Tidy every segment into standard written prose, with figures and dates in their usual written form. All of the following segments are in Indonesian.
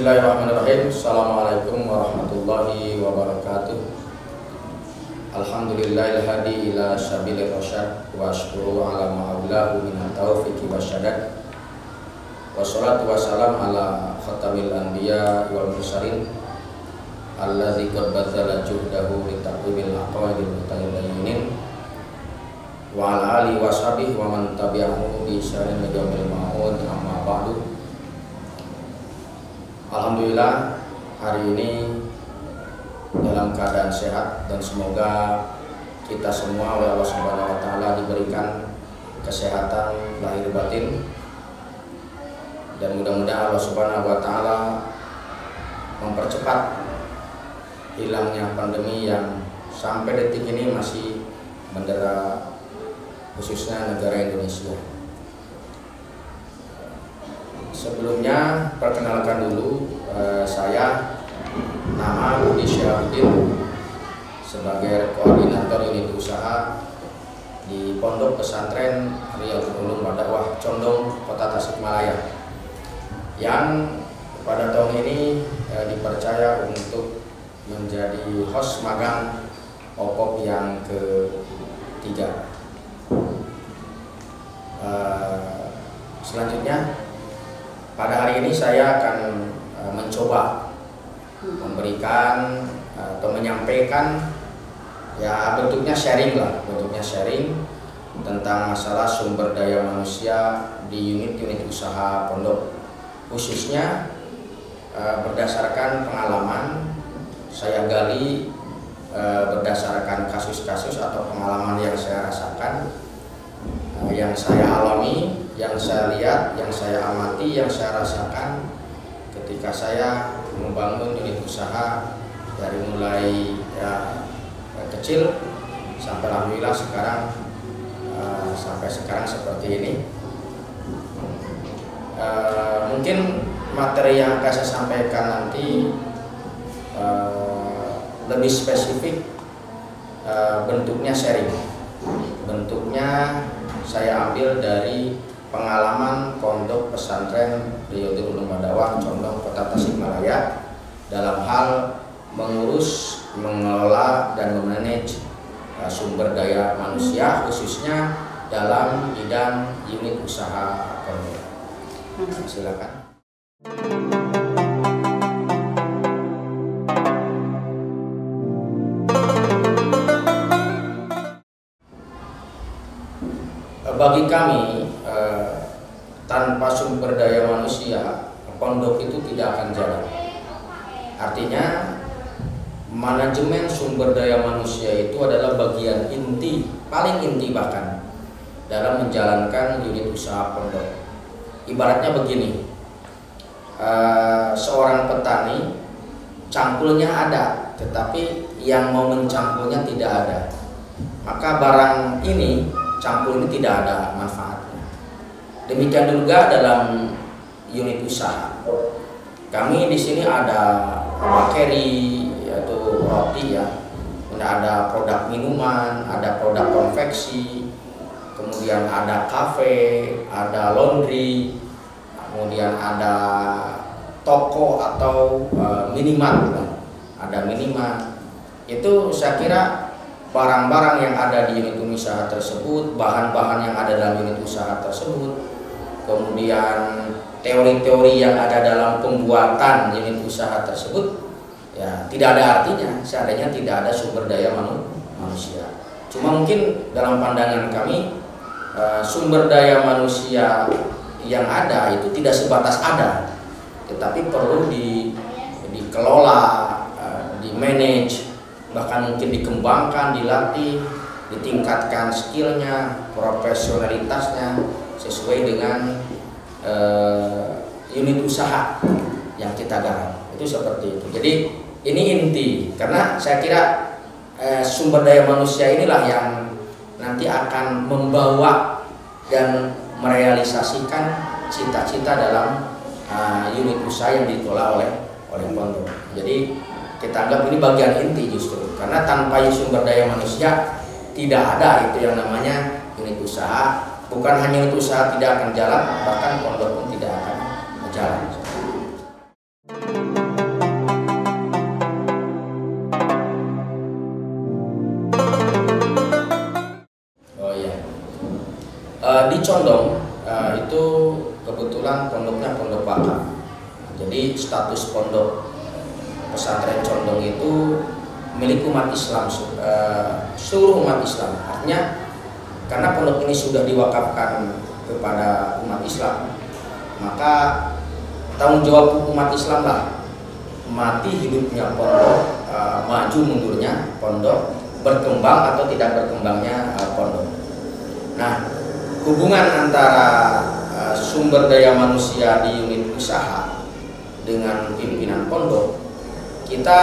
Bismillahirrahmanirrahim. Assalamualaikum warahmatullahi wabarakatuh. Alhamdulillahil hadi ila sabilir rasyad wa asykuru ala ma'aulahu minat taufiqi wasyadad. Wassalatu wassalam ala khatamil anbiya wal mursalin alladzi qad badzala juhdahu li taqwimil aqwaidil mutayyibin wa ala alihi washabihi wa man tabi'ahu bi ihsanin ila yaumil ma'ud, amma ba'du. Alhamdulillah hari ini dalam keadaan sehat dan semoga kita semua oleh Allah Subhanahu wa taala diberikan kesehatan lahir batin, dan mudah-mudahan Allah Subhanahu wa taala mempercepat hilangnya pandemi yang sampai detik ini masih mendera khususnya negara Indonesia. Sebelumnya perkenalkan dulu, saya nama Budi Syahrudin sebagai koordinator unit usaha di Pondok Pesantren Riyadhul Ulum wa Dakwah Condong, Kota Tasikmalaya, yang pada tahun ini dipercaya untuk menjadi host magang OPOP yang ketiga. Selanjutnya pada hari ini saya akan mencoba memberikan atau menyampaikan, ya bentuknya sharing tentang masalah sumber daya manusia di unit-unit usaha pondok, khususnya berdasarkan pengalaman saya gali, berdasarkan kasus-kasus atau pengalaman yang saya rasakan, yang saya alami, yang saya lihat, yang saya amati, yang saya rasakan ketika saya membangun unit usaha dari mulai kecil sampai alhamdulillah sampai sekarang seperti ini. Mungkin materi yang akan saya sampaikan nanti lebih spesifik, bentuknya sharing, bentuknya saya ambil dari pengalaman Pondok Pesantren Riyadhul Ulum wa Dakwah Condong, Kota Tasikmalaya, dalam hal mengurus, mengelola dan memanage sumber daya manusia, khususnya dalam bidang unit usaha pondok. Silakan. Bagi kami, tanpa sumber daya manusia, pondok itu tidak akan jalan. Artinya, manajemen sumber daya manusia itu adalah bagian inti, paling inti bahkan, dalam menjalankan unit usaha pondok. Ibaratnya begini, seorang petani, cangkulnya ada, tetapi yang mau mencangkulnya tidak ada. Maka barang ini, cangkul ini tidak ada manfaatnya. Demikian juga dalam unit usaha. Kami di sini ada bakery, yaitu roti ya, ada produk minuman, ada produk konveksi, kemudian ada kafe, ada laundry, kemudian ada toko atau minimarket, ada minimarket. Itu saya kira barang-barang yang ada di unit usaha tersebut, bahan-bahan yang ada dalam unit usaha tersebut, kemudian teori-teori yang ada dalam pembuatan unit usaha tersebut, ya tidak ada artinya seandainya tidak ada sumber daya manusia. Cuma mungkin dalam pandangan kami, sumber daya manusia yang ada itu tidak sebatas ada, tetapi perlu dikelola, di-manage, bahkan mungkin dikembangkan, dilatih, ditingkatkan skillnya, profesionalitasnya sesuai dengan unit usaha yang kita garap. Itu seperti itu. Jadi ini inti, karena saya kira sumber daya manusia inilah yang nanti akan membawa dan merealisasikan cita-cita dalam unit usaha yang dikelola oleh pondok. Jadi kita anggap ini bagian inti justru, karena tanpa sumber daya manusia tidak ada itu yang namanya unit usaha. Bukan hanya unit usaha tidak akan jalan, bahkan pondok pun tidak akan jalan. Condong itu kebetulan pondoknya pondok wakaf. Jadi status pondok pesantren Condong itu milik umat Islam, seluruh umat Islam. Artinya karena pondok ini sudah diwakafkan kepada umat Islam, maka tanggung jawab umat Islam lah, mati hidupnya pondok, maju mundurnya pondok, berkembang atau tidak berkembangnya pondok. Nah, hubungan antara sumber daya manusia di unit usaha dengan pimpinan pondok, kita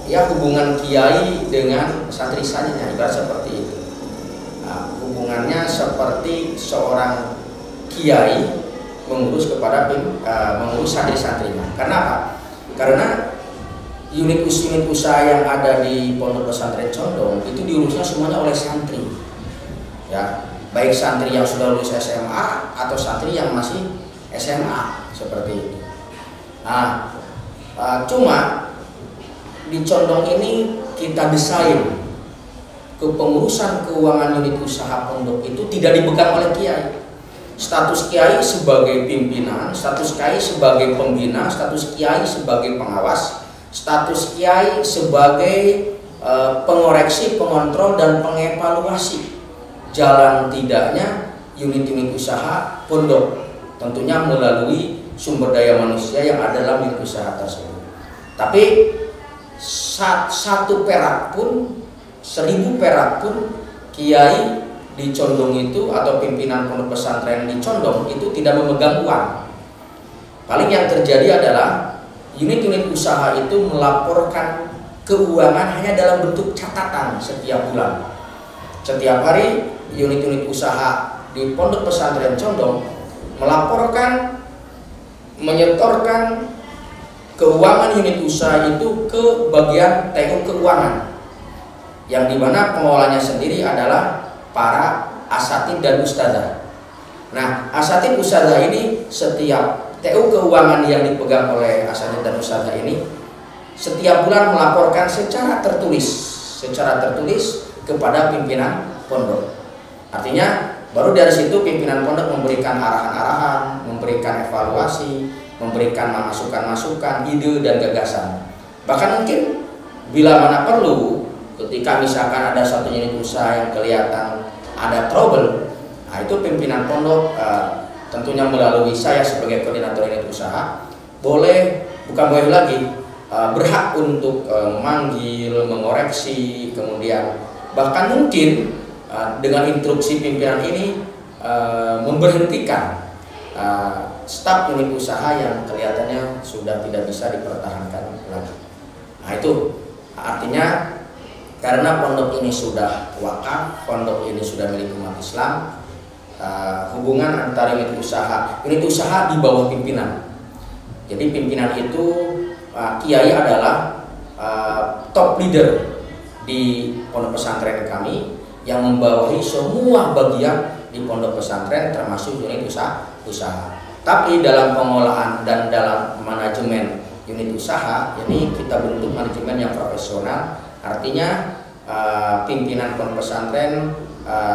ya hubungan kiai dengan santri saja, ibarat seperti itu. Hubungannya seperti seorang kiai mengurus kepada mengurus santri-santrinya. Kenapa? Karena unit usaha yang ada di Pondok Pesantren Condong itu diurusnya semuanya oleh santri, ya, baik santri yang sudah lulus SMA atau santri yang masih SMA seperti itu. Nah, cuma di Condong ini kita desain kepengurusan keuangan unit usaha pondok itu tidak dipegang oleh kiai. Status kiai sebagai pimpinan, status kiai sebagai pembina, status kiai sebagai pengawas, status kiai sebagai pengoreksi, pengontrol, dan pengevaluasi jalan tidaknya unit-unit usaha pondok, tentunya melalui sumber daya manusia yang ada dalam unit usaha tersebut. Tapi satu perak pun, 1000 perak pun kiai di Condong itu atau pimpinan pondok pesantren di Condong itu tidak memegang uang. Paling yang terjadi adalah unit-unit usaha itu melaporkan keuangan hanya dalam bentuk catatan setiap bulan. Setiap hari unit-unit usaha di pondok pesantren Condong melaporkan, menyetorkan keuangan unit usaha itu ke bagian TU keuangan, yang dimana pengelolanya sendiri adalah para asatid dan ustazah. Nah, asatid ustazah ini setiap TU keuangan yang dipegang oleh asatid dan ustazah ini setiap bulan melaporkan secara tertulis kepada pimpinan pondok. Artinya baru dari situ pimpinan pondok memberikan arahan-arahan, memberikan evaluasi, memberikan masukan-masukan, ide dan gagasan. Bahkan mungkin bila mana perlu, ketika misalkan ada satu unit usaha yang kelihatan ada trouble, nah itu pimpinan pondok tentunya melalui saya sebagai koordinator unit usaha bukan boleh lagi, berhak untuk memanggil, mengoreksi, kemudian bahkan mungkin dengan instruksi pimpinan ini memberhentikan staf unit usaha yang kelihatannya sudah tidak bisa dipertahankan lagi. Nah itu artinya karena pondok ini sudah wakaf, pondok ini sudah milik umat Islam, hubungan antara unit usaha di bawah pimpinan. Jadi pimpinan itu kiai adalah top leader di pondok pesantren kami yang membawahi semua bagian di pondok pesantren termasuk unit usaha. Tapi dalam pengolahan dan dalam manajemen unit usaha ini kita bentuk manajemen yang profesional. Artinya pimpinan pondok pesantren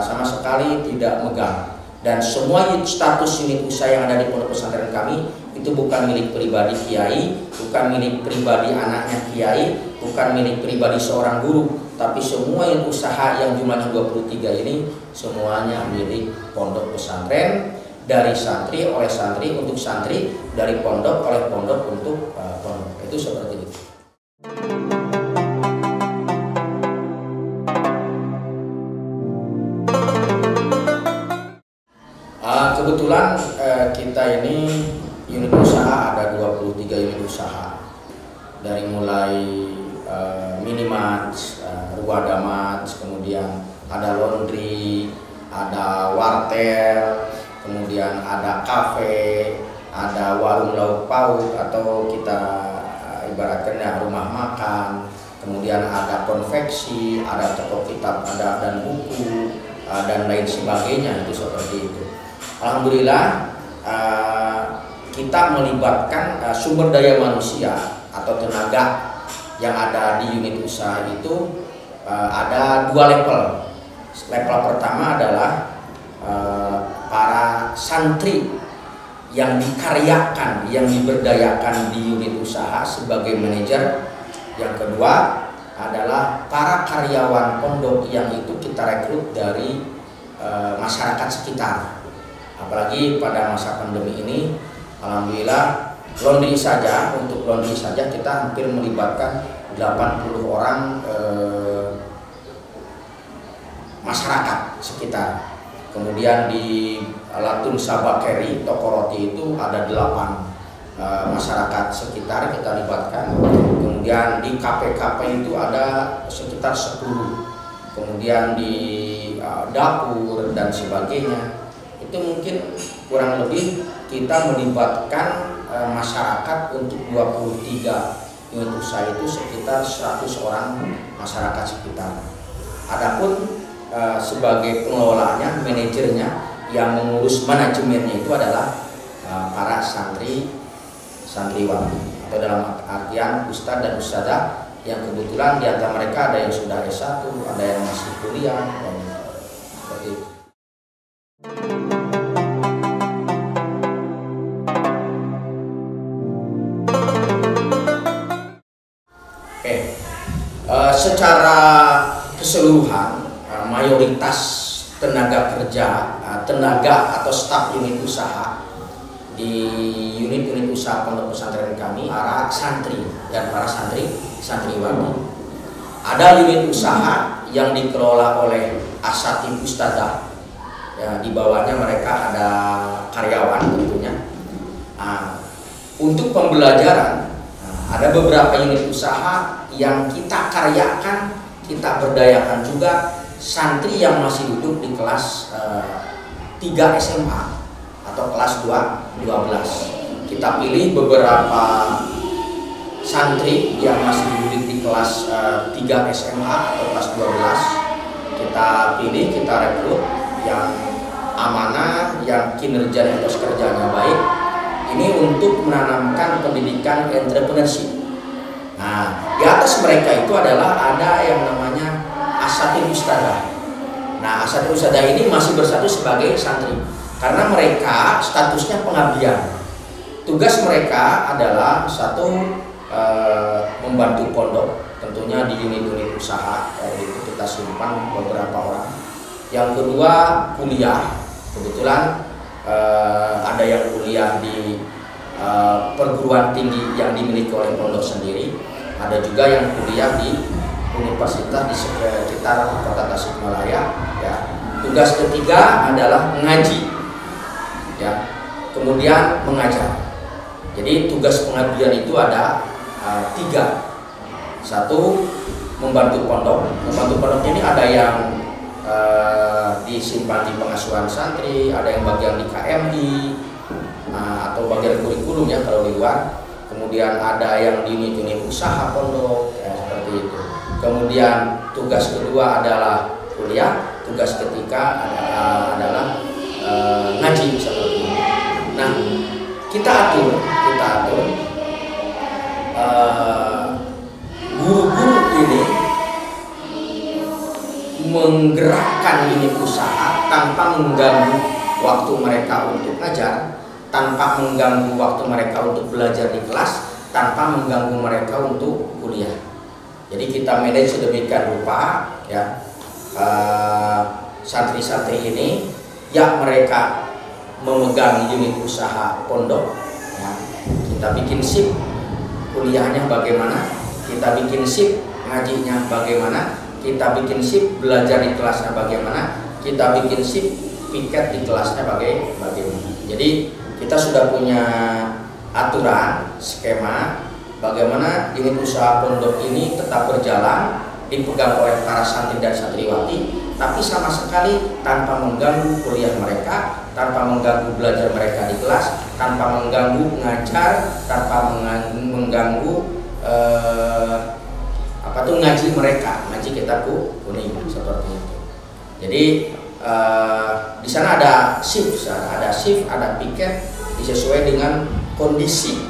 sama sekali tidak megang, dan semua status unit usaha yang ada di pondok pesantren kami itu bukan milik pribadi kiai, bukan milik pribadi anaknya kiai, bukan milik pribadi seorang guru, tapi semua unit usaha yang jumlahnya 23 ini semuanya milik pondok pesantren, dari santri oleh santri untuk santri, dari pondok oleh pondok untuk pondok. Itu seperti itu. Kebetulan kita ini unit usaha ada 23 unit usaha, dari mulai minimarket, ruadamat, kemudian ada laundry, ada wartel, kemudian ada kafe, ada warung lauk pauk atau kita ibaratkan rumah makan, kemudian ada konveksi, ada toko kitab, ada dan buku dan lain sebagainya. Itu seperti itu. Alhamdulillah kita melibatkan sumber daya manusia atau tenaga yang ada di unit usaha itu ada 2 level. Level pertama adalah para santri yang dikaryakan, yang diberdayakan di unit usaha sebagai manajer. Yang kedua adalah para karyawan pondok yang itu kita rekrut dari masyarakat sekitar. Apalagi pada masa pandemi ini, alhamdulillah laundry saja, untuk laundry saja kita hampir melibatkan 80 orang masyarakat sekitar. Kemudian di Latun Sabakeri, toko roti itu ada 8 masyarakat sekitar kita libatkan. Kemudian di KP-KP itu ada sekitar 10. Kemudian di dapur dan sebagainya itu mungkin kurang lebih kita melibatkan masyarakat untuk 23 unit usaha itu sekitar 100 orang masyarakat sekitar. Adapun sebagai pengelolanya, manajernya, yang mengurus manajemennya itu adalah para santriwati atau dalam artian ustadz dan ustadzah yang kebetulan di antara mereka ada yang sudah S1, ada yang masih kuliah, dan seperti itu. Secara keseluruhan mayoritas tenaga kerja, tenaga atau staf unit usaha di unit-unit usaha pondok pesantren kami para santri dan para santriwati. Ada unit usaha yang dikelola oleh asatid ustadzah, ya, di bawahnya mereka ada karyawan tentunya. Untuk pembelajaran ada beberapa unit usaha yang kita karyakan, kita berdayakan juga santri yang masih duduk di kelas 3 SMA atau kelas 12. Kita pilih beberapa santri yang masih duduk di kelas 3 SMA atau kelas 12. Kita pilih, kita rekrut yang amanah, yang kinerja atau kerjanya baik. Ini untuk menanamkan pendidikan entrepreneurship. Nah, di atas mereka itu adalah ada yang namanya asatid ustadzah. Nah, asatid ustadzah ini masih bersatu sebagai santri karena mereka statusnya pengabdian. Tugas mereka adalah satu, membantu pondok, tentunya di unit-unit usaha, itu kita simpan beberapa orang. Yang kedua, kuliah. Kebetulan ada yang kuliah di perguruan tinggi yang dimiliki oleh pondok sendiri, ada juga yang kuliah di universitas di sekitar kota Tasikmalaya. Ya. Tugas ketiga adalah mengaji, ya, kemudian mengajar. Jadi tugas pengabdian itu ada 3. Satu, membantu pondok. Membantu pondok ini ada yang disimpan di pengasuhan santri, ada yang bagian di KMI, atau bagian kurikulum ya kalau di luar. Kemudian ada yang di unit usaha pondok, ya, seperti itu. Kemudian tugas kedua adalah kuliah, tugas ketiga adalah ngaji seperti itu. Nah, kita atur guru-guru ini menggerakkan unit usaha tanpa mengganggu waktu mereka untuk ngajar, tanpa mengganggu waktu mereka untuk belajar di kelas, tanpa mengganggu mereka untuk kuliah. Jadi kita manage sedemikian rupa, ya, santri-santri ini yang mereka memegang unit usaha pondok, ya, kita bikin sip kuliahnya bagaimana, kita bikin sip ngajinya bagaimana, kita bikin sip belajar di kelasnya bagaimana, kita bikin sip piket di kelasnya bagaimana. Jadi kita sudah punya aturan, skema bagaimana unit usaha pondok ini tetap berjalan, dipegang oleh para santri dan santriwati, tapi sama sekali tanpa mengganggu kuliah mereka, tanpa mengganggu belajar mereka di kelas, tanpa mengganggu ngajar, tanpa mengganggu ngaji mereka, ngaji kitab kuning seperti itu. Jadi di sana ada shift, ada piket disesuaikan dengan kondisi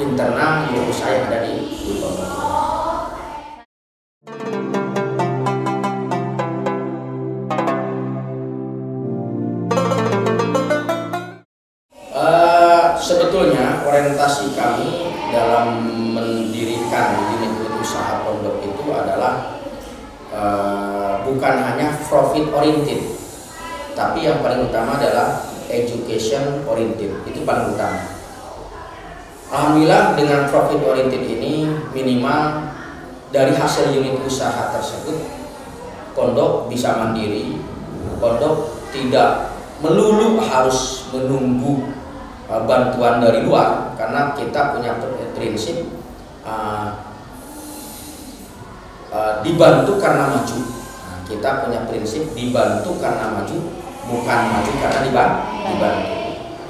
internal unit usaha yang ada di pondok. mendirikan unit usaha pondok itu adalah bukan hanya profit oriented, tapi yang paling utama adalah education oriented. Itu paling utama. Alhamdulillah dengan profit oriented ini, minimal dari hasil unit usaha tersebut pondok bisa mandiri. Pondok tidak melulu harus menunggu bantuan dari luar, karena kita punya prinsip dibantu karena maju. Kita punya prinsip dibantu karena maju, bukan maju karena dibantu.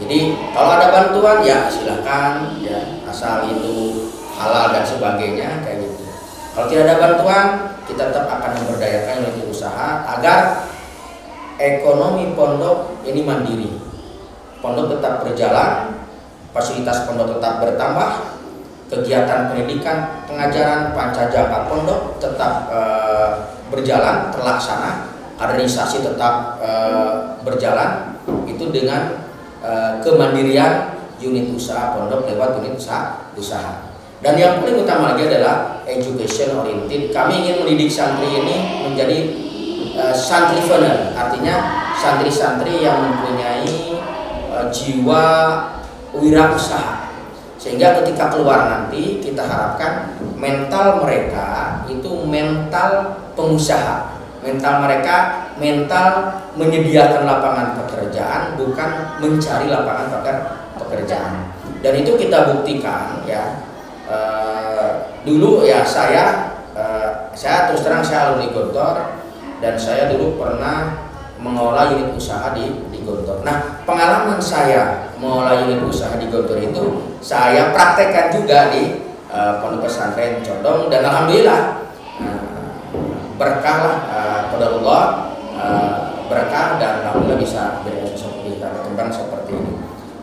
Jadi kalau ada bantuan ya silakan ya, asal itu halal dan sebagainya kayak gitu. Kalau tidak ada bantuan, kita tetap akan memberdayakan unit usaha agar ekonomi pondok ini mandiri. Pondok tetap berjalan, fasilitas pondok tetap bertambah, kegiatan pendidikan, pengajaran, pancajaka pondok tetap berjalan, terlaksana, kaderisasi tetap berjalan, itu dengan kemandirian unit usaha pondok lewat unit usaha. Dan yang paling utama lagi adalah education oriented. Kami ingin mendidik santri ini menjadi santripreneur, artinya santri-santri yang mempunyai jiwa wirausaha, sehingga ketika keluar nanti kita harapkan mental mereka itu mental pengusaha, mental mereka mental menyediakan lapangan pekerjaan, bukan mencari lapangan pekerjaan. Dan itu kita buktikan ya. Dulu ya saya terus terang saya alumni Gontor, dan saya dulu pernah mengelola unit usaha di Gontor. Nah, pengalaman saya mengelola unit usaha di Gontor itu saya praktekkan juga di Pondok Pesantren Condong, dan alhamdulillah berkah lah, qadarullah, berkah, dan alhamdulillah bisa berkembang seperti ini.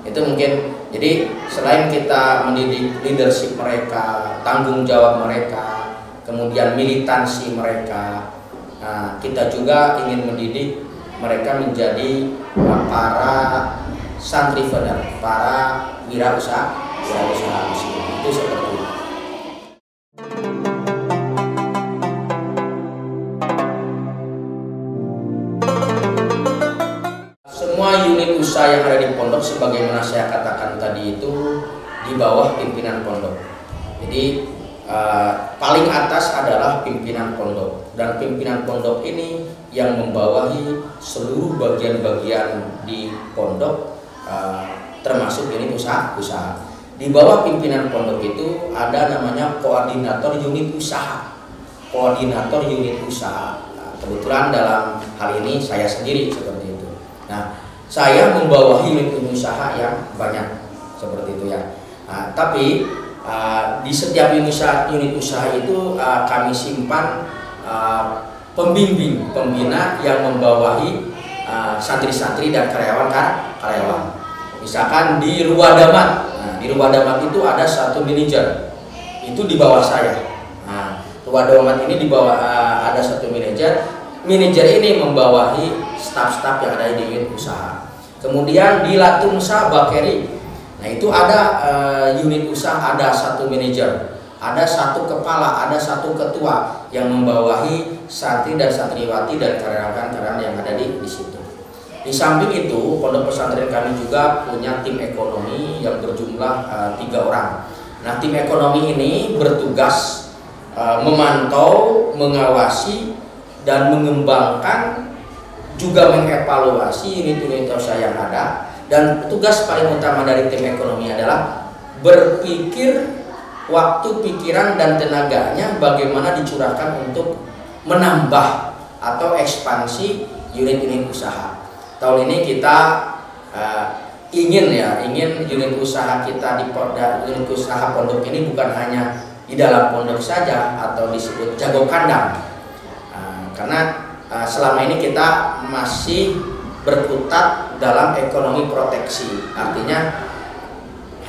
Itu mungkin, jadi selain kita mendidik leadership mereka, tanggung jawab mereka, kemudian militansi mereka, kita juga ingin mendidik mereka menjadi para santripreneur, para wirausaha muslim. Itu seperti itu. Semua unit usaha yang ada di pondok, sebagaimana saya katakan tadi, itu di bawah pimpinan pondok. Jadi paling atas adalah pimpinan pondok, dan pimpinan pondok ini yang membawahi seluruh bagian-bagian di pondok, termasuk unit usaha. Di bawah pimpinan pondok itu ada namanya koordinator unit usaha. Koordinator unit usaha. Kebetulan dalam hal ini saya sendiri seperti itu. Nah, saya membawahi unit usaha yang banyak seperti itu ya. Tapi di setiap unit usaha itu kami simpan pembimbing, pembina yang membawahi santri-santri dan karyawan. Misalkan di Ruwadamat, di Ruwadamat itu ada satu manajer, itu di bawah saya. Ruwadamat ini di bawah ada satu manajer. Manajer ini membawahi staf-staf yang ada di unit usaha. Kemudian di Latumsa Bakeri, nah itu ada unit usaha, ada satu manajer, ada satu kepala, ada satu ketua yang membawahi santri dan santriwati dan karyawan-karyawan yang ada di situ. Di samping itu, pondok pesantren kami juga punya tim ekonomi yang berjumlah 3 orang. Nah, tim ekonomi ini bertugas memantau, mengawasi, dan mengembangkan, juga mengevaluasi unit-unit usaha yang ada. Dan tugas paling utama dari tim ekonomi adalah berpikir, waktu, pikiran, dan tenaganya bagaimana dicurahkan untuk menambah atau ekspansi unit-unit usaha. Tahun ini kita ingin unit usaha kita di unit usaha pondok ini bukan hanya di dalam pondok saja atau disebut jago kandang, karena selama ini kita masih berkutat dalam ekonomi proteksi, artinya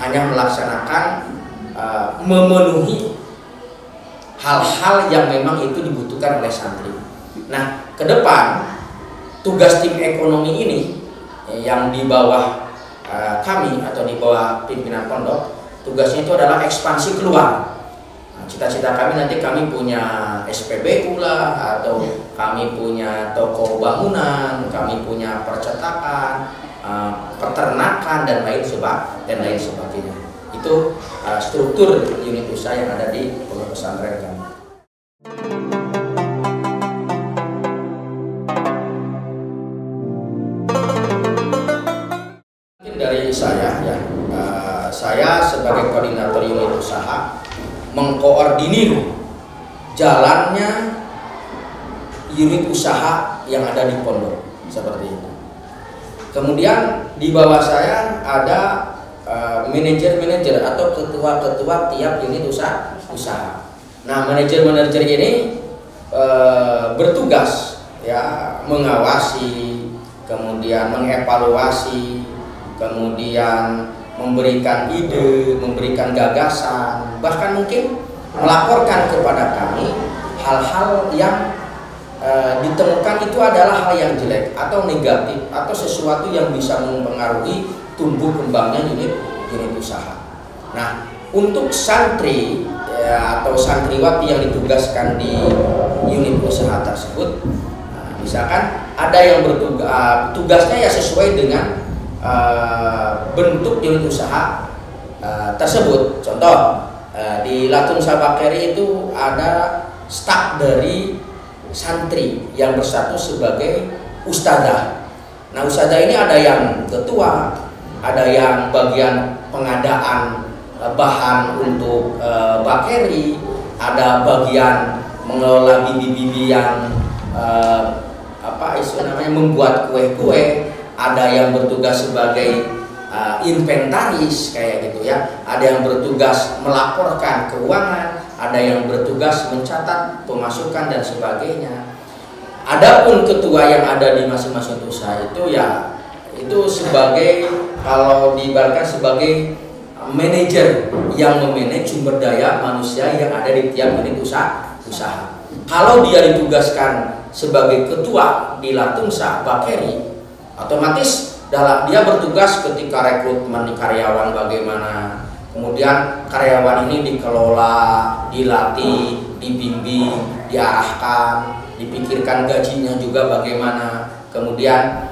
hanya melaksanakan memenuhi hal-hal yang memang itu dibutuhkan oleh santri. Nah, ke depan tugas tim ekonomi ini yang di bawah kami atau di bawah pimpinan pondok, tugasnya itu adalah ekspansi keluar. Cita-cita kami nanti kami punya SPBU lah, atau kami punya toko bangunan, kami punya percetakan, peternakan dan lain sebagainya. Itu struktur unit usaha yang ada di pondok pesantren kami. Mungkin dari saya ya, saya sebagai koordinator unit usaha mengkoordinir jalannya unit usaha yang ada di pondok seperti itu. Kemudian di bawah saya ada manajer-manajer atau ketua-ketua tiap unit usaha. Nah, manajer-manajer ini bertugas ya mengawasi, kemudian mengevaluasi, kemudian memberikan ide, memberikan gagasan, bahkan mungkin melaporkan kepada kami hal-hal yang ditemukan itu adalah hal yang jelek atau negatif atau sesuatu yang bisa mempengaruhi tumbuh kembangnya unit usaha. Nah, untuk santri ya, atau santriwati yang ditugaskan di unit usaha tersebut, nah, misalkan ada yang bertugas, tugasnya ya sesuai dengan bentuk unit usaha tersebut. Contoh, di Latun Sabakeri itu ada staf dari santri yang bersatu sebagai ustadzah. Nah, ustadzah ini ada yang ketua, ada yang bagian pengadaan bahan untuk bakeri, ada bagian mengelola bibi-bibi yang membuat kue-kue, ada yang bertugas sebagai inventaris kayak gitu ya, ada yang bertugas melaporkan keuangan, ada yang bertugas mencatat pemasukan dan sebagainya. Adapun ketua yang ada di masing-masing usaha itu ya itu sebagai, kalau diibaratkan sebagai manajer yang memanage sumber daya manusia yang ada di tiap unit usaha. Kalau dia ditugaskan sebagai ketua di Latunsa Bakeri, otomatis dia bertugas ketika rekrutmen karyawan bagaimana, kemudian karyawan ini dikelola, dilatih, dibimbing, diarahkan, dipikirkan gajinya juga bagaimana, kemudian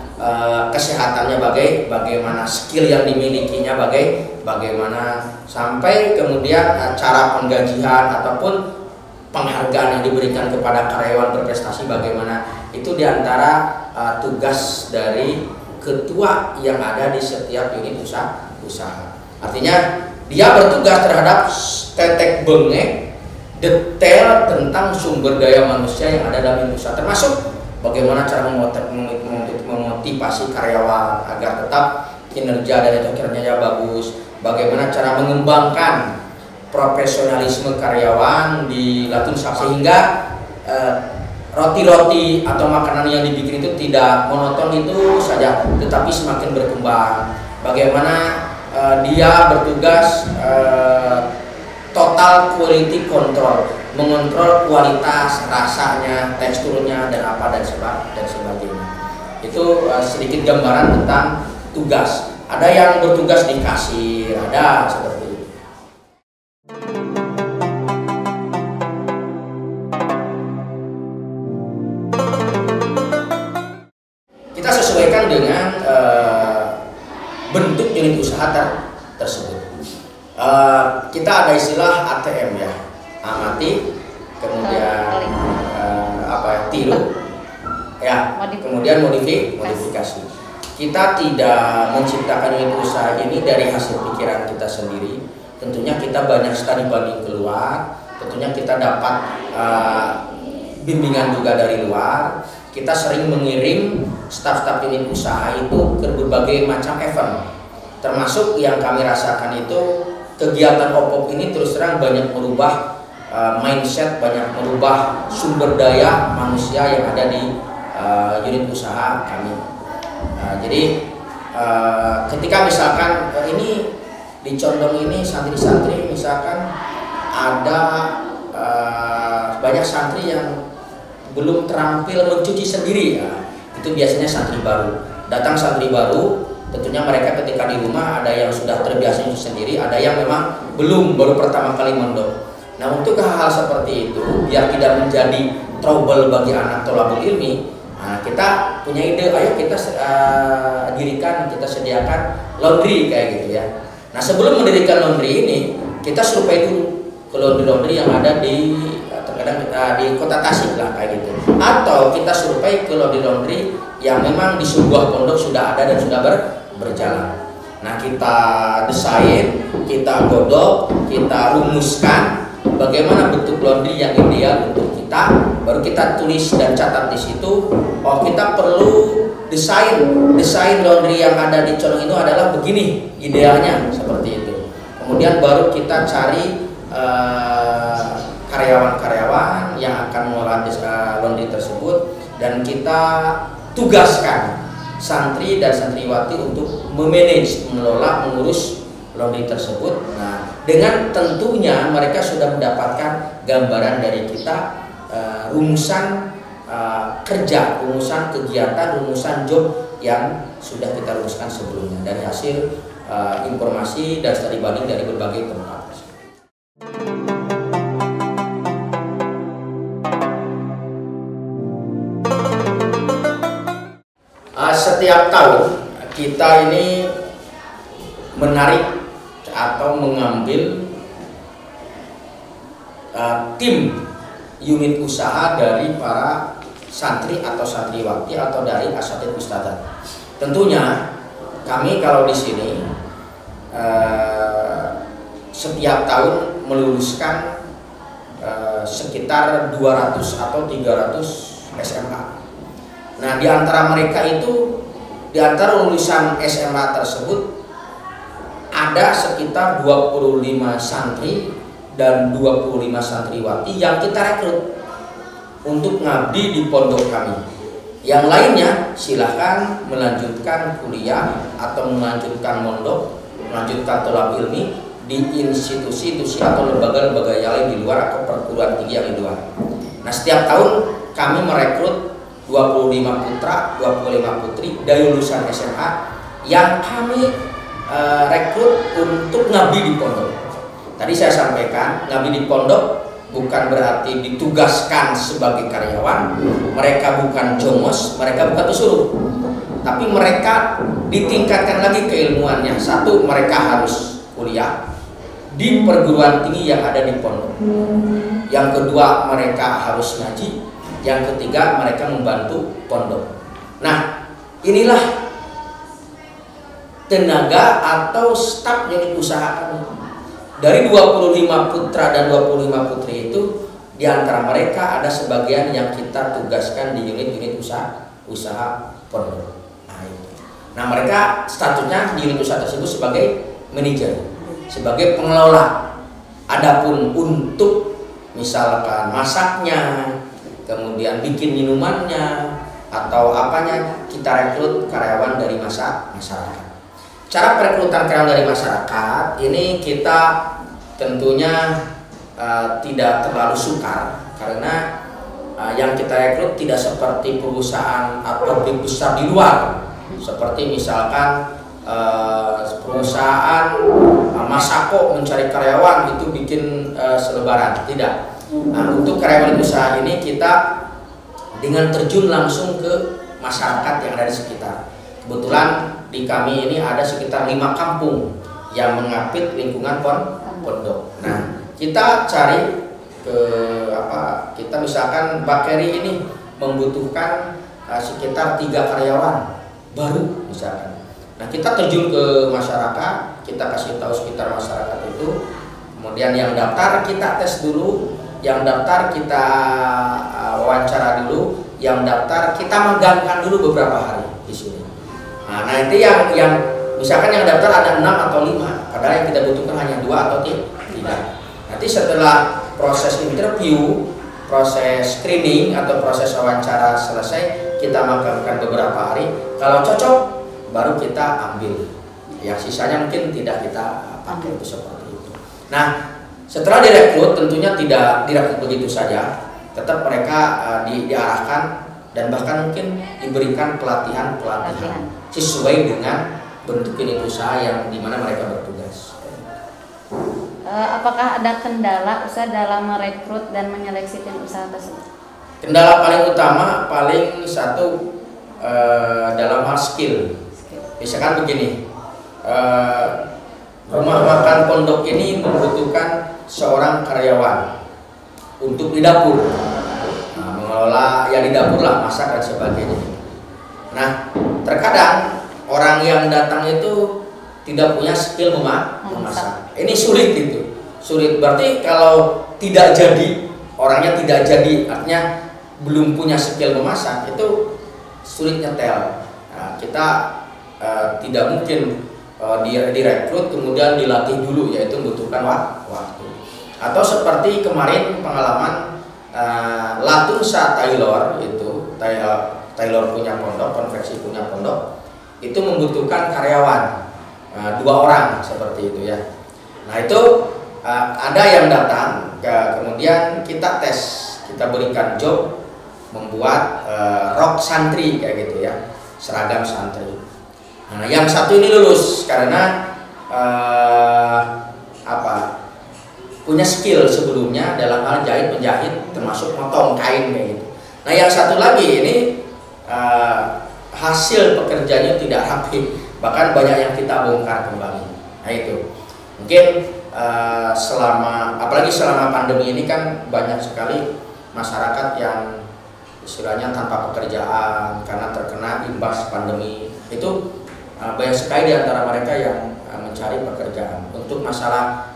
kesehatannya bagaimana, skill yang dimilikinya bagaimana, sampai kemudian cara penggajian ataupun penghargaan yang diberikan kepada karyawan berprestasi bagaimana. Itu diantara tugas dari ketua yang ada di setiap unit usaha. Artinya dia bertugas terhadap tetek bengek detail tentang sumber daya manusia yang ada dalam unit usaha, termasuk bagaimana cara memotivasi karyawan agar tetap kinerja dan kinerjanya bagus, bagaimana cara mengembangkan profesionalisme karyawan di Latunsa sehingga roti-roti atau makanan yang dibikin itu tidak monoton itu saja, tetapi semakin berkembang. Bagaimana dia bertugas total quality control, mengontrol kualitas, rasanya, teksturnya dan sebagainya. Itu sedikit gambaran tentang tugas. Ada yang bertugas di kasir, ada seperti itu. Kita sesuaikan dengan bentuk unit usaha tersebut. Kita ada istilah ATM ya, amati, kemudian tiru, ya, kemudian modifikasi. Kita tidak menciptakan unit usaha ini dari hasil pikiran kita sendiri. Tentunya kita banyak studi banding keluar. Tentunya kita dapat bimbingan juga dari luar. Kita sering mengirim staf-staf unit usaha itu ke berbagai macam event. Termasuk yang kami rasakan itu kegiatan OPOP ini terus terang banyak merubah mindset, banyak merubah sumber daya manusia yang ada di unit usaha kami. Jadi ketika misalkan ini di Condong ini santri-santri misalkan ada banyak santri yang belum terampil mencuci sendiri ya, itu biasanya santri baru. Datang santri baru, tentunya mereka ketika di rumah ada yang sudah terbiasa mencuci sendiri, ada yang memang belum, baru pertama kali mondok. Nah, untuk hal-hal seperti itu biar tidak menjadi trouble bagi anak thalabul ilmi, nah, kita punya ide, ayo kita kita sediakan laundry kayak gitu ya. Nah, sebelum mendirikan laundry ini, kita survei dulu ke laundry yang ada di terkadang di Kota Tasik lah kayak gitu. Atau kita survei ke laundry yang memang di sebuah pondok sudah ada dan sudah berjalan. Nah, kita desain, kita godok, kita rumuskan bagaimana bentuk laundry yang ideal untuk kita, baru kita tulis dan catat di situ. Oh, kita perlu desain laundry yang ada di Condong itu adalah begini idealnya, seperti itu. Kemudian baru kita cari karyawan-karyawan yang akan mengolah laundry tersebut, dan kita tugaskan santri dan santriwati untuk memanage, mengelola, mengurus laundry tersebut. Nah, dengan tentunya mereka sudah mendapatkan gambaran dari kita, rumusan kerja, rumusan kegiatan, rumusan job yang sudah kita rumuskan sebelumnya dari hasil informasi dan studi banding dari berbagai tempat. Setiap tahun kita ini menarik atau mengambil tim unit usaha dari para santri atau santriwati atau dari asatidz ustadzah. Tentunya kami kalau di sini setiap tahun meluluskan sekitar 200 atau 300 SMA. Nah, di antara mereka itu, di antara lulusan SMA tersebut ada sekitar 25 santri dan 25 santriwati yang kita rekrut untuk ngabdi di pondok kami. Yang lainnya silahkan melanjutkan kuliah atau melanjutkan mondok, melanjutkan thalab ilmi di institusi-institusi atau lembaga-lembaga yang lain di luar atau perguruan tinggi yang di luar. Nah, setiap tahun kami merekrut 25 putra, 25 putri dari lulusan SMA yang kami rekrut untuk ngabdi di pondok. Tadi saya sampaikan, ngabdi di pondok bukan berarti ditugaskan sebagai karyawan, mereka bukan jongos, mereka bukan pesuruh, tapi mereka ditingkatkan lagi keilmuannya. Satu, mereka harus kuliah di perguruan tinggi yang ada di pondok. Yang kedua, mereka harus ngaji. Yang ketiga, mereka membantu pondok. Nah, inilah tenaga atau staf unit usaha kami. Dari 25 putra dan 25 putri itu, di antara mereka ada sebagian yang kita tugaskan di unit-unit usaha pondok. Nah, mereka statusnya di unit usaha tersebut sebagai manajer, sebagai pengelola. Adapun untuk misalkan masaknya, kemudian bikin minumannya atau apanya, kita rekrut karyawan dari masyarakat. Cara perekrutan karyawan dari masyarakat ini kita tentunya tidak terlalu sukar, karena yang kita rekrut tidak seperti perusahaan atau pabrik besar di luar, seperti misalkan perusahaan Masako mencari karyawan itu bikin selebaran, tidak. Nah, untuk karyawan usaha ini kita dengan terjun langsung ke masyarakat yang ada di sekitar. Kebetulan di kami ini ada sekitar 5 kampung yang mengapit lingkungan pondok. Nah, kita cari ke kita misalkan Bakeri ini membutuhkan sekitar 3 karyawan baru misalkan. Nah, kita terjun ke masyarakat, kita kasih tahu sekitar masyarakat itu. Kemudian yang daftar kita tes dulu, yang daftar kita wawancara dulu, yang daftar kita magangkan dulu beberapa hari di sini. Nah, nanti yang misalkan yang daftar ada 6 atau 5, padahal yang kita butuhkan hanya 2 atau 3. Nanti setelah proses interview, proses screening atau proses wawancara selesai, kita magangkan beberapa hari. Kalau cocok, baru kita ambil. Yang sisanya mungkin tidak kita pakai, itu seperti itu. Nah, setelah direkrut tentunya tidak direkrut begitu saja, tetap mereka diarahkan dan bahkan mungkin diberikan pelatihan sesuai dengan bentuk unit usaha yang dimana mereka bertugas. Apakah ada kendala usaha dalam merekrut dan menyeleksi tim usaha tersebut? Kendala paling utama paling satu dalam hal skill. Misalkan begini, rumah makan pondok ini membutuhkan seorang karyawan untuk di dapur, mengelola ya di dapur lah, masak dan sebagainya. Nah, terkadang orang yang datang itu tidak punya skill memasak. Ini sulit gitu. Sulit berarti kalau tidak jadi, orangnya tidak jadi, artinya belum punya skill memasak, itu sulit nyetel. Nah, kita tidak mungkin direkrut kemudian dilatih dulu, yaitu membutuhkan waktu. Atau seperti kemarin pengalaman Latunsa Tailor, itu Tailor punya pondok, konveksi punya pondok, itu membutuhkan karyawan 2 orang seperti itu ya. Nah itu ada yang datang, kemudian kita tes, kita berikan job membuat rok santri kayak gitu ya, seragam santri. Nah yang satu ini lulus karena punya skill sebelumnya dalam hal jahit penjahit, termasuk motong kain kayak gitu. Nah yang satu lagi ini hasil pekerjaannya tidak rapi, bahkan banyak yang kita bongkar kembali. Nah itu mungkin apalagi selama pandemi ini kan banyak sekali masyarakat yang istilahnya tanpa pekerjaan karena terkena imbas pandemi. Itu banyak sekali di antara mereka yang mencari pekerjaan. Untuk masalah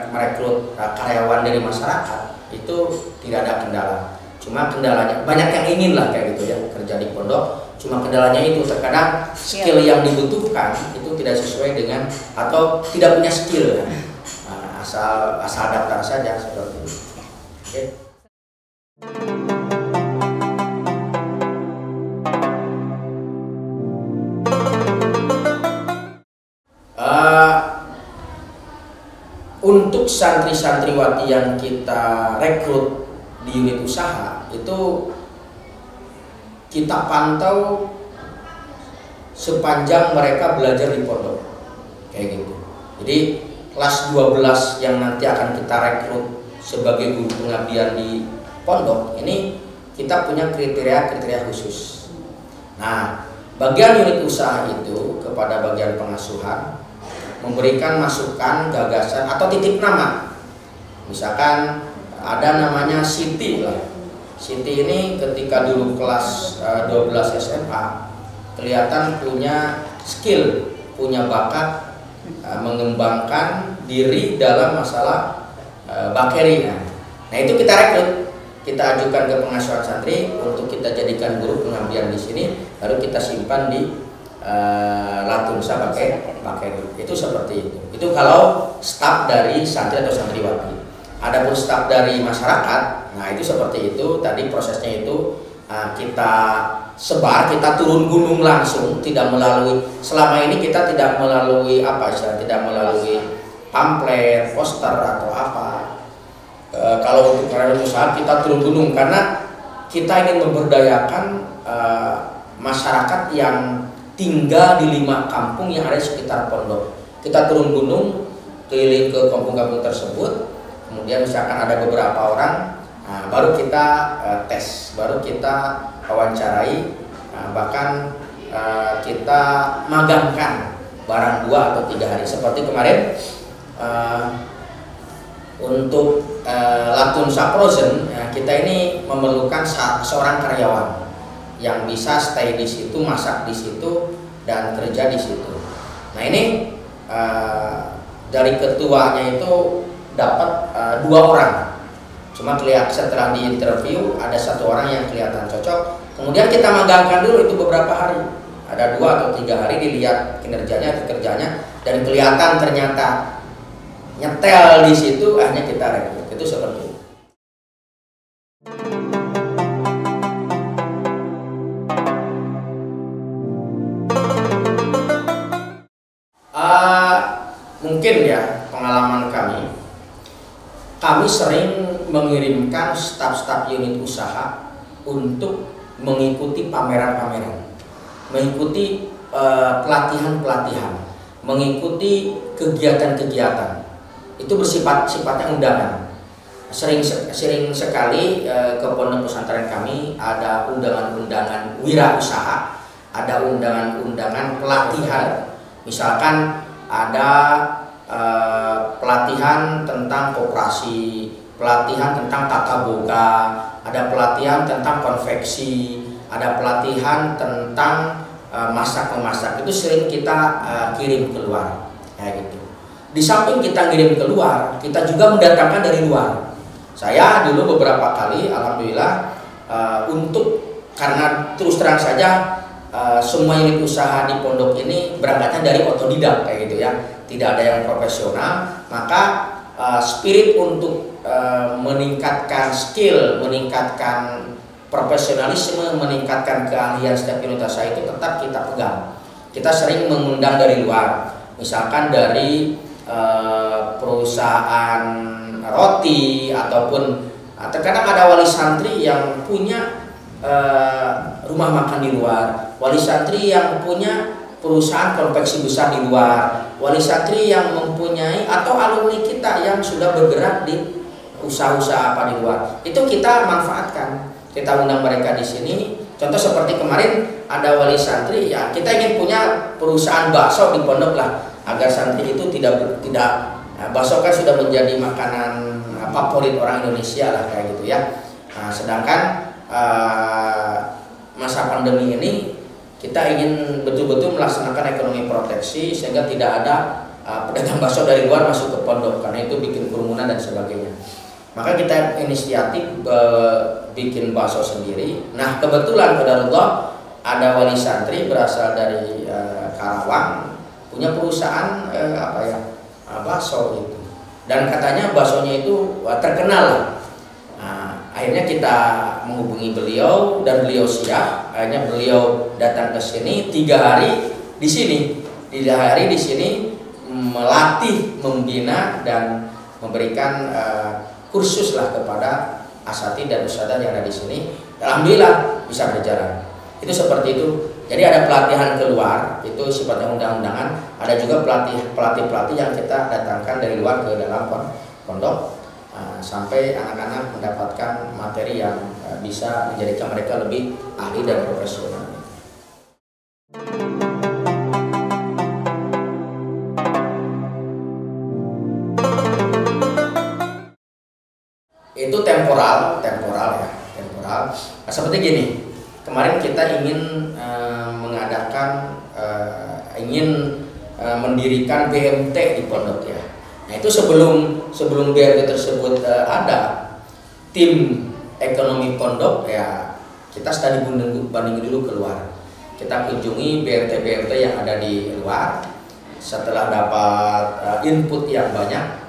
merekrut karyawan dari masyarakat itu tidak ada kendala. Cuma kendalanya banyak yang ingin lah kayak gitu ya kerja di pondok. Cuma kendalanya itu terkadang skill yang dibutuhkan itu tidak sesuai dengan atau tidak punya skill ya. Asal daftar saja seperti itu. Oke. Untuk santri-santriwati yang kita rekrut di unit usaha itu kita pantau sepanjang mereka belajar di pondok kayak gitu. Jadi kelas 12 yang nanti akan kita rekrut sebagai guru pengabdian di pondok ini kita punya kriteria khusus. Nah, bagian unit usaha itu kepada bagian pengasuhan memberikan masukan, gagasan atau titip nama. Misalkan ada namanya Siti lah. Siti ini ketika dulu kelas 12 SMA kelihatan punya skill, punya bakat mengembangkan diri dalam masalah bakeri. Nah itu kita rekrut, kita ajukan ke pengasuhan santri untuk kita jadikan guru pengabdian di sini, lalu kita simpan di Latunsa pakai itu seperti itu. Itu kalau staf dari santri atau santriwati. Adapun staf dari masyarakat, nah itu seperti itu. Tadi prosesnya itu kita sebar, kita turun gunung langsung, tidak melalui. Selama ini kita tidak melalui tidak melalui pamflet, poster atau apa. Kalau untuk karyawan usaha kita turun gunung karena kita ingin memberdayakan masyarakat yang tinggal di 5 kampung yang ada di sekitar pondok. Kita turun gunung keliling ke kampung-kampung tersebut, kemudian misalkan ada beberapa orang, baru kita tes, baru kita wawancarai, bahkan kita magangkan barang 2 atau 3 hari. Seperti kemarin untuk Latunsa Frozen, kita ini memerlukan seorang karyawan yang bisa stay di situ, masak di situ, dan kerja di situ. Nah ini dari ketuanya itu dapat 2 orang. Cuma kelihatan setelah di interview ada 1 orang yang kelihatan cocok. Kemudian kita magangkan dulu itu beberapa hari. Ada 2 atau 3 hari dilihat kinerjanya, kerjanya, dan kelihatan ternyata nyetel di situ, akhirnya kita rekrut. Itu seperti itu. Mungkin ya pengalaman kami sering mengirimkan staf-staf unit usaha untuk mengikuti pameran-pameran, mengikuti pelatihan-pelatihan, mengikuti kegiatan-kegiatan. itu sifatnya undangan. Sering sekali ke pondok pesantren kami ada undangan-undangan wirausaha, ada undangan-undangan pelatihan. Misalkan ada pelatihan tentang koperasi, pelatihan tentang tata boga, ada pelatihan tentang konveksi, ada pelatihan tentang masak-memasak. Itu sering kita kirim keluar, kayak gitu. Di samping kita ngirim keluar, kita juga mendatangkan dari luar. Saya dulu beberapa kali, alhamdulillah, karena terus terang saja semua unit usaha di pondok ini berangkatnya dari otodidak, kayak gitu ya, tidak ada yang profesional. Maka spirit untuk meningkatkan skill, meningkatkan profesionalisme, meningkatkan keahlian setiap unit usaha itu tetap kita pegang. Kita sering mengundang dari luar, misalkan dari perusahaan roti, ataupun terkadang ada wali santri yang punya rumah makan di luar, wali santri yang punya perusahaan konveksi besar di luar, wali santri yang mempunyai, atau alumni kita yang sudah bergerak di usaha-usaha apa di luar. Itu kita manfaatkan, kita undang mereka di sini. Contoh seperti kemarin ada wali santri, ya kita ingin punya perusahaan bakso di pondok lah, agar santri itu tidak bakso kan sudah menjadi makanan favorit orang Indonesia lah, kayak gitu ya. Nah, sedangkan masa pandemi ini kita ingin betul-betul melaksanakan ekonomi proteksi sehingga tidak ada pedagang bakso dari luar masuk ke pondok, karena itu bikin kerumunan dan sebagainya. Maka kita inisiatif bikin bakso sendiri. Nah, kebetulan qadarullah ada wali santri berasal dari Karawang, punya perusahaan bakso itu, dan katanya baksonya itu terkenal lah. Nah, akhirnya kita menghubungi beliau dan beliau siap. Akhirnya beliau datang ke sini 3 hari di sini, 3 hari di sini melatih, membina dan memberikan kursus lah kepada asatidz dan ustadzah yang ada di sini. Alhamdulillah bisa berjalan. Itu seperti itu. Jadi ada pelatihan keluar, itu sifatnya undang-undangan. Ada juga pelatih yang kita datangkan dari luar ke dalam pondok, sampai anak-anak mendapatkan materi yang bisa menjadikan mereka lebih ahli dan profesional. Itu temporal ya, temporal. Nah, seperti gini. Kemarin kita ingin mendirikan BMT di pondok ya. Nah, itu sebelum BMT tersebut ada, tim ekonomi pondok ya, kita studi banding dulu keluar. Kita kunjungi BMT yang ada di luar. Setelah dapat input yang banyak,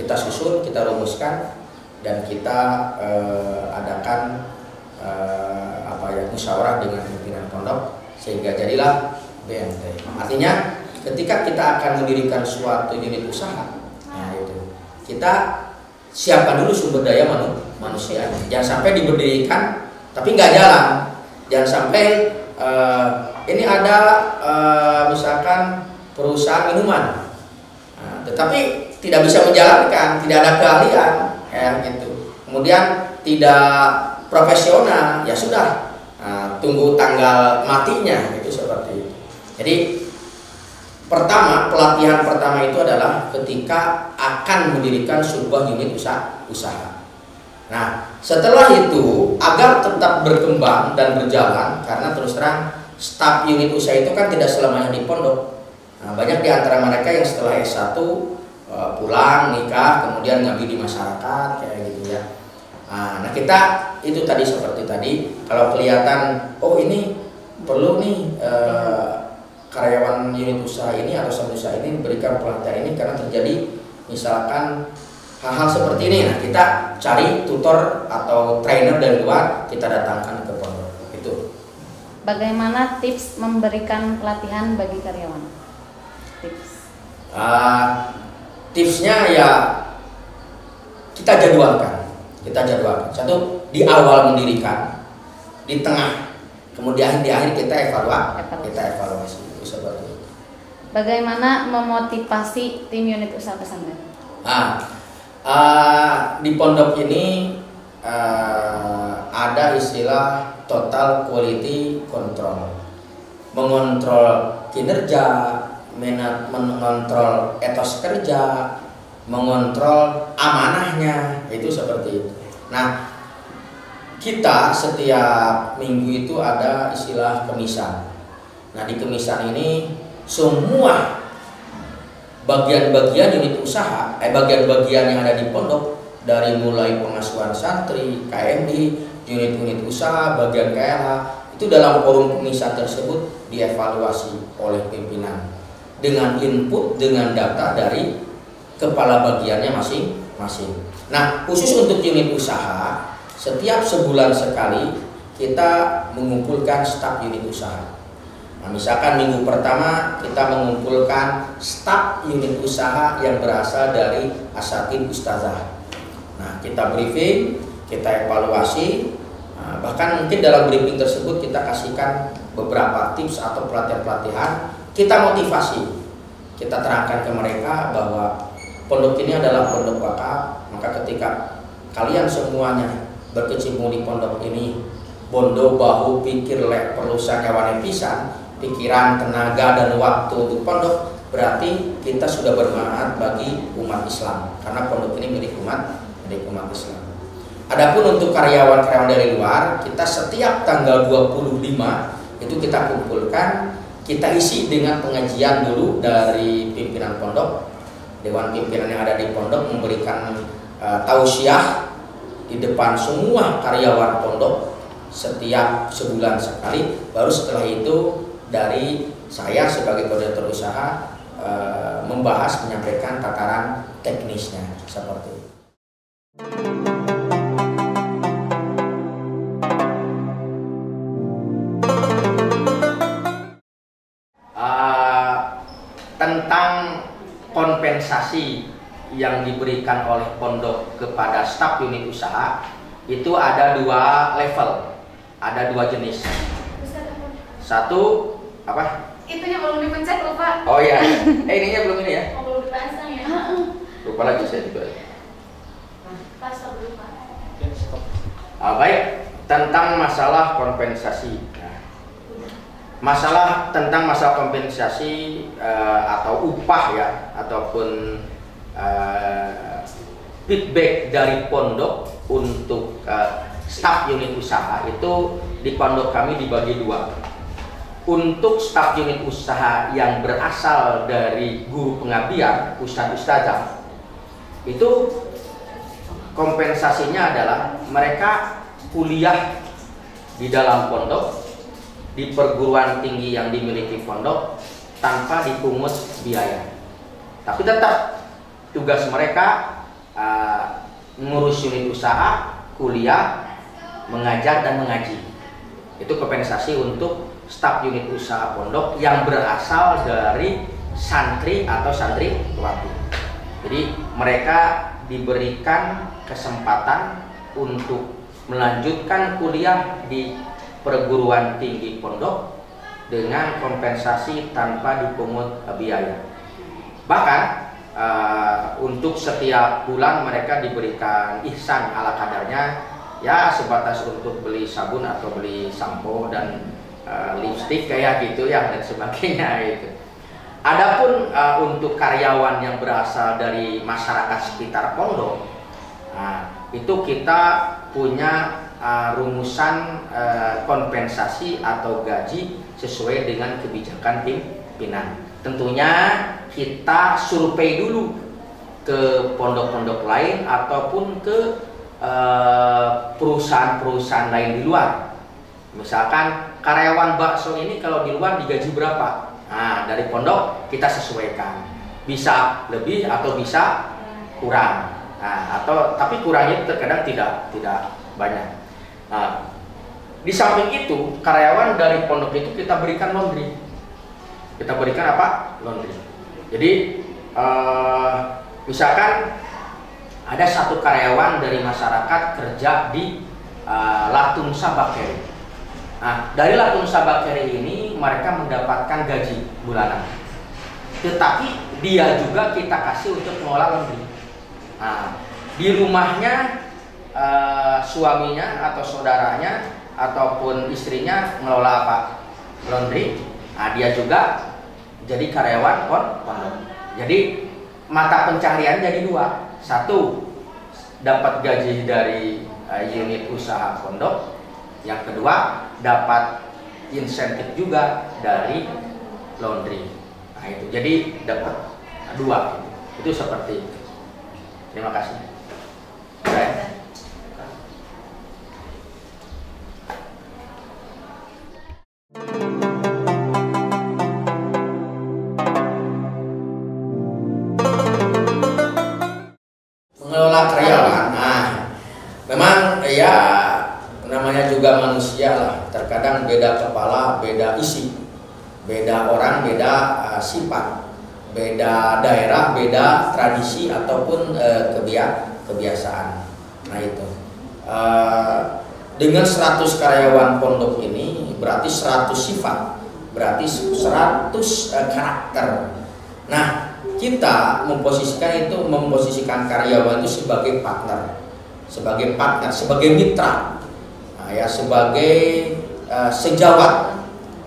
kita susun, kita rumuskan, dan kita adakan musyawarah dengan pimpinan pondok sehingga jadilah BMT. Artinya ketika kita akan mendirikan suatu unit usaha, nah itu kita siapkan dulu sumber daya manusia. Jangan sampai diberdirikan tapi nggak jalan. Jangan sampai ini ada misalkan perusahaan minuman, tetapi tidak bisa menjalankan, tidak ada keahlian, gitu. Kemudian tidak profesional, ya sudah, tunggu tanggal matinya, itu seperti itu. Jadi pelatihan pertama itu adalah ketika akan mendirikan sebuah unit usaha. Nah, setelah itu agar tetap berkembang dan berjalan, karena terus terang staf unit usaha itu kan tidak selamanya di pondok. Nah, banyak di antara mereka yang setelah S1 pulang, nikah, kemudian ngabdi di masyarakat, kayak gitu ya. Nah, kita itu tadi seperti tadi, kalau kelihatan oh ini perlu nih karyawan unit usaha ini atau satu usaha ini berikan pelatihan ini karena terjadi misalkan hal-hal seperti ini, nah kita cari tutor atau trainer dari luar, kita datangkan ke pondok. Itu. Bagaimana tips memberikan pelatihan bagi karyawan? Tipsnya ya kita jadwalkan. Satu, di awal mendirikan, di tengah, kemudian di akhir kita evaluasi. Itu seperti itu. Bagaimana memotivasi tim unit usaha pesantren? Nah, di pondok ini ada istilah total quality control, mengontrol kinerja, mengontrol etos kerja, mengontrol amanahnya, itu seperti itu. Nah, kita setiap minggu itu ada istilah kemisan. Nah, di kemisan ini semua bagian-bagian unit usaha, bagian-bagian yang ada di pondok, dari mulai pengasuhan santri, KMI, unit-unit usaha, bagian KLH, itu dalam forum kemisan tersebut dievaluasi oleh pimpinan dengan input, dengan data dari kepala bagiannya masing-masing. Nah, khusus untuk unit usaha, setiap sebulan sekali kita mengumpulkan staf unit usaha. Nah, misalkan minggu pertama kita mengumpulkan staf unit usaha yang berasal dari asatid ustazah. Nah, kita briefing, kita evaluasi, bahkan mungkin dalam briefing tersebut kita kasihkan beberapa tips atau pelatihan-pelatihan, kita motivasi, kita terangkan ke mereka bahwa pondok ini adalah pondok wakaf, maka ketika kalian semuanya berkecimpung di pondok ini, bondo bahu pikir lek perlu sanyawane pisan, pikiran, tenaga, dan waktu untuk pondok, berarti kita sudah bermanfaat bagi umat Islam, karena pondok ini milik umat Islam. Adapun untuk karyawan-karyawan dari luar, kita setiap tanggal 25 itu kita kumpulkan, kita isi dengan pengajian dulu dari pimpinan pondok, dewan pimpinan yang ada di pondok memberikan tausiah di depan semua karyawan pondok setiap sebulan sekali. Baru setelah itu dari saya sebagai koordinator usaha membahas, menyampaikan tataran teknisnya seperti itu. Tentang kompensasi yang diberikan oleh pondok kepada staf unit usaha itu ada 2 level, ada 2 jenis. Satu apa? Itunya belum dipencet lupa. Oh iya. Ininya belum ini ya? Oh, belum dipasang ya. Lupa lagi saya juga. Pasang lupa. Baik, tentang masalah kompensasi. Masalah kompensasi atau upah ya, ataupun feedback dari pondok untuk staf unit usaha itu di pondok kami dibagi 2. Untuk staf unit usaha yang berasal dari guru pengabdian, ustadz-ustazah, itu kompensasinya adalah mereka kuliah di dalam pondok, di perguruan tinggi yang dimiliki pondok tanpa dipungut biaya. Tapi tetap tugas mereka ngurus unit usaha, kuliah, mengajar dan mengaji. Itu kompensasi untuk staf unit usaha pondok yang berasal dari santri atau santriwati. Jadi mereka diberikan kesempatan untuk melanjutkan kuliah di perguruan tinggi pondok dengan kompensasi tanpa dipungut biaya. Bahkan untuk setiap bulan mereka diberikan ihsan ala kadarnya, ya sebatas untuk beli sabun atau beli sampo dan lipstik kayak gitu ya, dan sebagainya itu. Adapun untuk karyawan yang berasal dari masyarakat sekitar pondok, itu kita punya rumusan kompensasi atau gaji sesuai dengan kebijakan pimpinan. Tentunya kita survei dulu ke pondok-pondok lain ataupun ke perusahaan-perusahaan lain di luar. Misalkan karyawan bakso ini kalau di luar digaji berapa? Nah, dari pondok kita sesuaikan. Bisa lebih atau bisa kurang. Nah, tapi kurangnya terkadang tidak banyak. Nah, di samping itu karyawan dari pondok itu kita berikan laundry. Kita berikan apa? Laundry. Jadi misalkan ada satu karyawan dari masyarakat kerja di Latunsa Bakeri. Nah, dari Latunsa Bakeri ini mereka mendapatkan gaji bulanan. Tetapi dia juga kita kasih untuk mengolah laundry. Nah, di rumahnya suaminya atau saudaranya ataupun istrinya ngelola apa? Laundry. Nah, dia juga jadi karyawan pondok. Jadi mata pencaharian jadi dua. Satu, dapat gaji dari unit usaha pondok. Yang kedua, dapat insentif juga dari laundry. Nah, itu jadi dapat dua. Itu seperti itu. Terima kasih. Baik. Mengelola karyawan, nah memang ya namanya juga manusia lah, terkadang beda kepala, beda isi, beda orang, beda sifat, beda daerah, beda tradisi ataupun kebiasaan. Nah itu dengan 100 karyawan pondok ini berarti 100 sifat, berarti 100 karakter. Nah, kita memposisikan karyawan itu sebagai partner, sebagai mitra, nah, ya sebagai sejawat,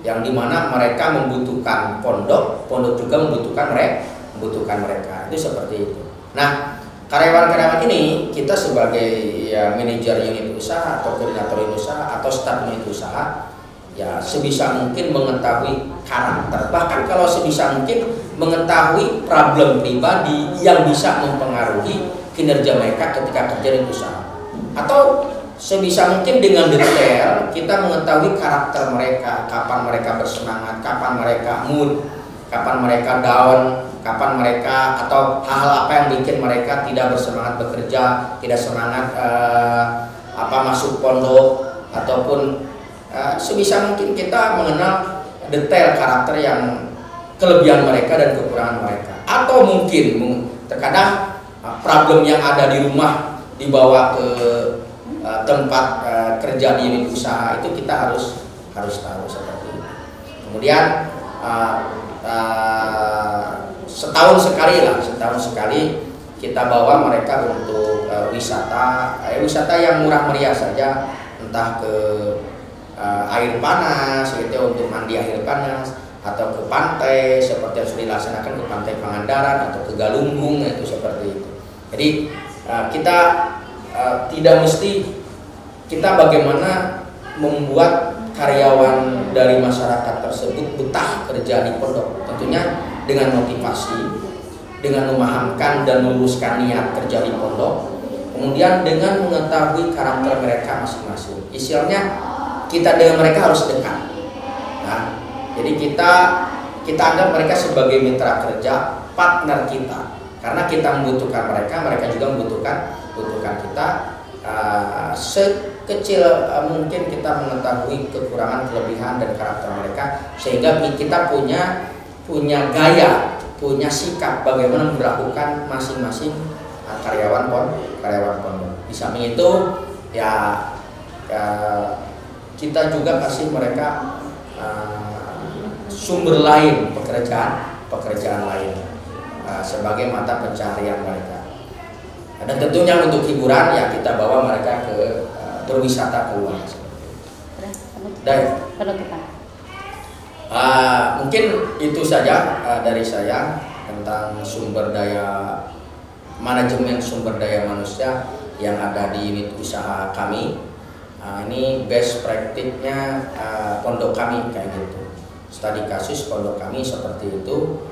yang dimana mereka membutuhkan pondok juga membutuhkan mereka. Itu seperti itu. Nah, karyawan-karyawan ini kita sebagai ya manajer unit usaha atau koordinator unit usaha atau staf unit usaha ya sebisa mungkin mengetahui karakter, bahkan kalau sebisa mungkin mengetahui problem pribadi yang bisa mempengaruhi kinerja mereka ketika kerja di usaha, atau sebisa mungkin dengan detail kita mengetahui karakter mereka, kapan mereka bersemangat, kapan mereka mood, kapan mereka down, kapan mereka atau hal-hal apa yang bikin mereka tidak bersemangat bekerja, tidak semangat masuk pondok, ataupun sebisa mungkin kita mengenal detail karakter yang kelebihan mereka dan kekurangan mereka. Atau mungkin terkadang problem yang ada di rumah dibawa ke tempat kerja di unit usaha, itu kita harus tahu seperti itu. Kemudian setahun sekali kita bawa mereka untuk wisata yang murah meriah saja, entah ke air panas gitu, untuk mandi air panas, atau ke pantai seperti yang sudah dilaksanakan ke Pantai Pangandaran atau ke Galunggung, itu seperti itu. Jadi kita tidak mesti kita bagaimana membuat karyawan dari masyarakat tersebut betah kerja di pondok, tentunya dengan motivasi, dengan memahamkan dan meluruskan niat kerja di pondok, kemudian dengan mengetahui karakter mereka masing-masing. Istilahnya kita dengan mereka harus dekat. Nah, jadi kita anggap mereka sebagai mitra kerja, partner kita, karena kita membutuhkan mereka, mereka juga membutuhkan kita. Sekecil mungkin kita mengetahui kekurangan, kelebihan dan karakter mereka, sehingga kita punya gaya, punya sikap bagaimana memperlakukan masing-masing karyawan pondok. Di samping itu ya kita juga kasih mereka sumber lain, pekerjaan lain sebagai mata pencaharian mereka. Dan tentunya untuk hiburan ya kita bawa mereka ke berwisata keluar. Dan mungkin itu saja dari saya tentang manajemen sumber daya manusia yang ada di unit usaha kami. Ini best practice-nya pondok kami kayak gitu. Studi kasus pondok kami seperti itu.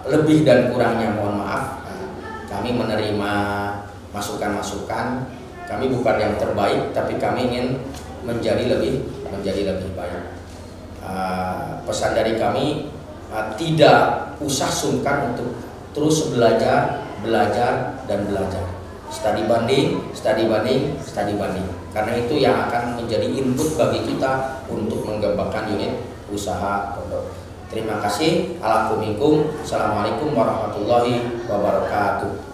Lebih dan kurangnya mohon maaf. Kami menerima masukan-masukan. Kami bukan yang terbaik, tapi kami ingin menjadi lebih baik. Pesan dari kami, tidak usah sungkan untuk terus belajar. Studi banding. Karena itu yang akan menjadi input bagi kita untuk mengembangkan unit usaha pondok. Terima kasih. Assalamualaikum warahmatullahi wabarakatuh.